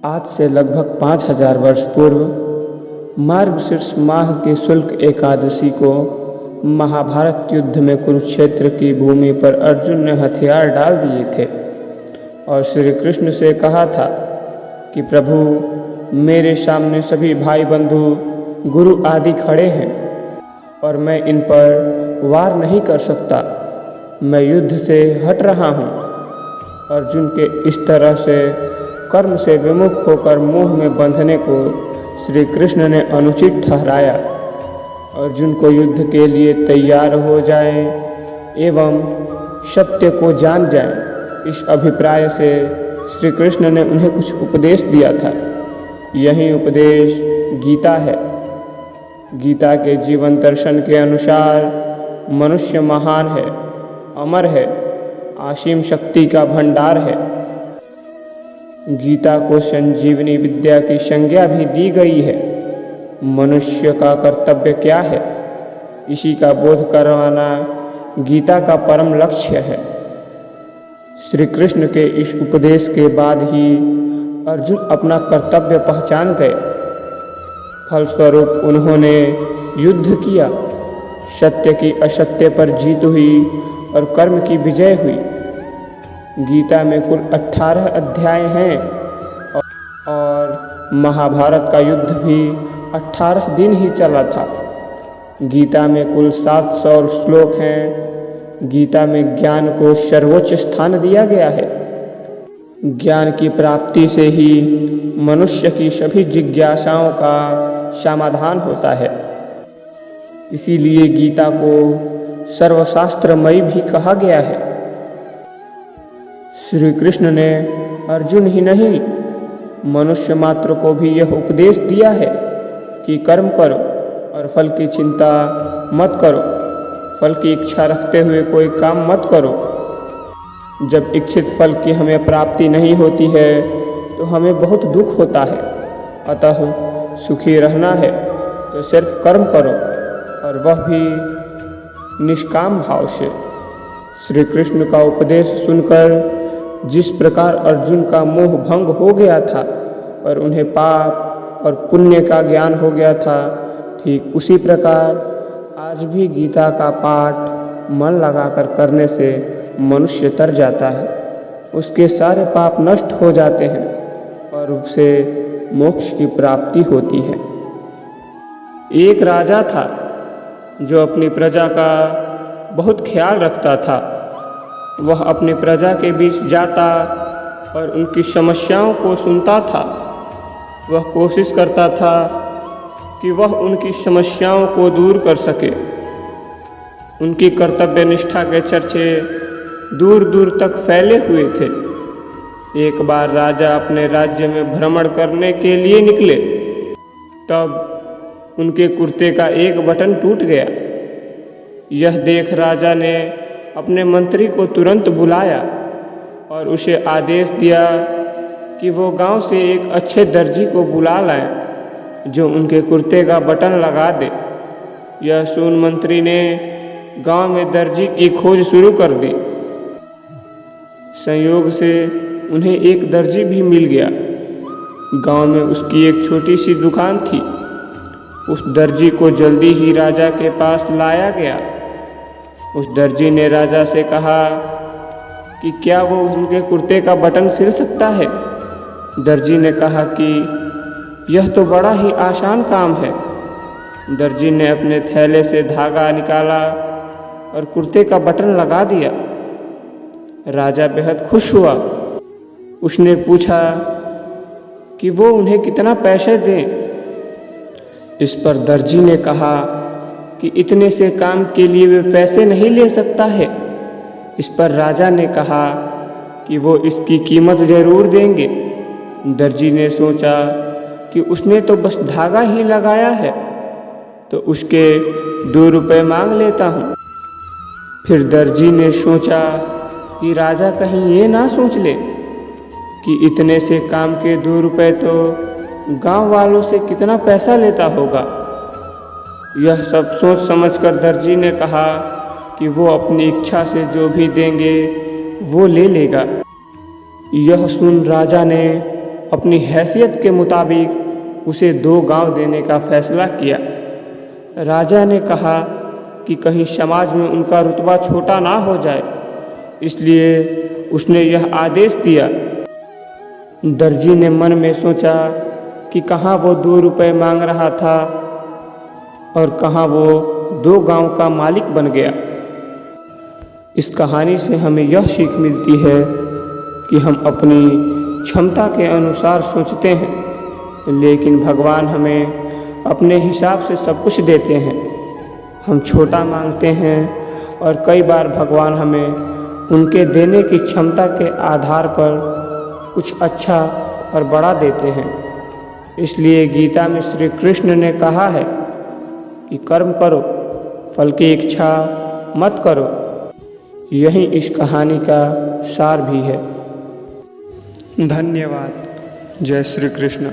आज से लगभग 5000 वर्ष पूर्व मार्गशीर्ष माह की शुक्ल एकादशी को महाभारत युद्ध में कुरुक्षेत्र की भूमि पर अर्जुन ने हथियार डाल दिए थे और श्री कृष्ण से कहा था कि प्रभु, मेरे सामने सभी भाई बंधु गुरु आदि खड़े हैं और मैं इन पर वार नहीं कर सकता, मैं युद्ध से हट रहा हूँ। अर्जुन के इस तरह से कर्म से विमुख होकर मोह में बंधने को श्री कृष्ण ने अनुचित ठहराया। अर्जुन को युद्ध के लिए तैयार हो जाए एवं सत्य को जान जाए, इस अभिप्राय से श्री कृष्ण ने उन्हें कुछ उपदेश दिया था। यही उपदेश गीता है। गीता के जीवन दर्शन के अनुसार मनुष्य महान है, अमर है, असीम शक्ति का भंडार है। गीता को संजीवनी विद्या की संज्ञा भी दी गई है। मनुष्य का कर्तव्य क्या है, इसी का बोध करवाना गीता का परम लक्ष्य है। श्री कृष्ण के इस उपदेश के बाद ही अर्जुन अपना कर्तव्य पहचान गए। फलस्वरूप उन्होंने युद्ध किया। सत्य की असत्य पर जीत हुई और कर्म की विजय हुई। गीता में कुल 18 अध्याय हैं और महाभारत का युद्ध भी 18 दिन ही चला था। गीता में कुल 700 श्लोक हैं। गीता में ज्ञान को सर्वोच्च स्थान दिया गया है। ज्ञान की प्राप्ति से ही मनुष्य की सभी जिज्ञासाओं का समाधान होता है। इसीलिए गीता को सर्वशास्त्रमयी भी कहा गया है। श्री कृष्ण ने अर्जुन ही नहीं, मनुष्य मात्र को भी यह उपदेश दिया है कि कर्म करो और फल की चिंता मत करो। फल की इच्छा रखते हुए कोई काम मत करो। जब इच्छित फल की हमें प्राप्ति नहीं होती है तो हमें बहुत दुख होता है। अतः सुखी रहना है तो सिर्फ कर्म करो, और वह भी निष्काम भाव से। श्री कृष्ण का उपदेश सुनकर जिस प्रकार अर्जुन का मोह भंग हो गया था और उन्हें पाप और पुण्य का ज्ञान हो गया था, ठीक उसी प्रकार आज भी गीता का पाठ मन लगाकर करने से मनुष्य तर जाता है। उसके सारे पाप नष्ट हो जाते हैं और उसे मोक्ष की प्राप्ति होती है। एक राजा था जो अपनी प्रजा का बहुत ख्याल रखता था। वह अपनी प्रजा के बीच जाता और उनकी समस्याओं को सुनता था। वह कोशिश करता था कि वह उनकी समस्याओं को दूर कर सके। उनकी कर्तव्य निष्ठा के चर्चे दूर दूर तक फैले हुए थे। एक बार राजा अपने राज्य में भ्रमण करने के लिए निकले, तब उनके कुर्ते का एक बटन टूट गया। यह देख राजा ने अपने मंत्री को तुरंत बुलाया और उसे आदेश दिया कि वो गांव से एक अच्छे दर्जी को बुला लाएं जो उनके कुर्ते का बटन लगा दे। यह सुन मंत्री ने गांव में दर्जी की खोज शुरू कर दी। संयोग से उन्हें एक दर्जी भी मिल गया। गांव में उसकी एक छोटी सी दुकान थी। उस दर्जी को जल्दी ही राजा के पास लाया गया। उस दर्जी ने राजा से कहा कि क्या वो उनके कुर्ते का बटन सिल सकता है। दर्जी ने कहा कि यह तो बड़ा ही आसान काम है। दर्जी ने अपने थैले से धागा निकाला और कुर्ते का बटन लगा दिया। राजा बेहद खुश हुआ। उसने पूछा कि वो उन्हें कितना पैसे दें। इस पर दर्जी ने कहा कि इतने से काम के लिए वे पैसे नहीं ले सकता है। इस पर राजा ने कहा कि वो इसकी कीमत जरूर देंगे। दर्जी ने सोचा कि उसने तो बस धागा ही लगाया है, तो उसके 2 रुपये मांग लेता हूँ। फिर दर्जी ने सोचा कि राजा कहीं ये ना सोच ले कि इतने से काम के 2 रुपये तो गांव वालों से कितना पैसा लेता होगा। यह सब सोच समझकर दर्जी ने कहा कि वो अपनी इच्छा से जो भी देंगे वो ले लेगा। यह सुन राजा ने अपनी हैसियत के मुताबिक उसे 2 गांव देने का फैसला किया। राजा ने कहा कि कहीं समाज में उनका रुतबा छोटा ना हो जाए, इसलिए उसने यह आदेश दिया। दर्जी ने मन में सोचा कि कहाँ वो 2 रुपये मांग रहा था और कहाँ वो 2 गांव का मालिक बन गया। इस कहानी से हमें यह सीख मिलती है कि हम अपनी क्षमता के अनुसार सोचते हैं, लेकिन भगवान हमें अपने हिसाब से सब कुछ देते हैं। हम छोटा मांगते हैं और कई बार भगवान हमें उनके देने की क्षमता के आधार पर कुछ अच्छा और बड़ा देते हैं। इसलिए गीता में श्री कृष्ण ने कहा है कि कर्म करो, फल की इच्छा मत करो। यही इस कहानी का सार भी है। धन्यवाद। जय श्री कृष्ण।